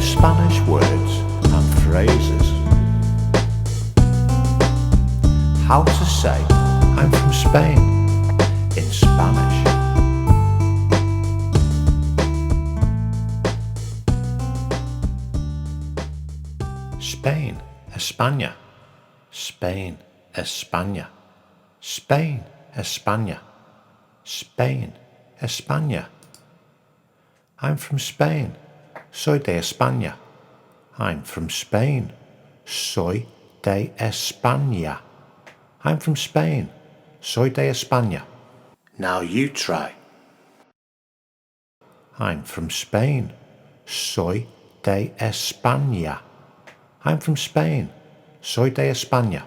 Spanish words and phrases. How to say I'm from Spain in Spanish. Spain, España. Spain, España. Spain, España. Spain, España. I'm from Spain. Soy de España. I'm from Spain. Soy de España. I'm from Spain. Soy de España. Now you try. I'm from Spain. Soy de España. I'm from Spain. Soy de España.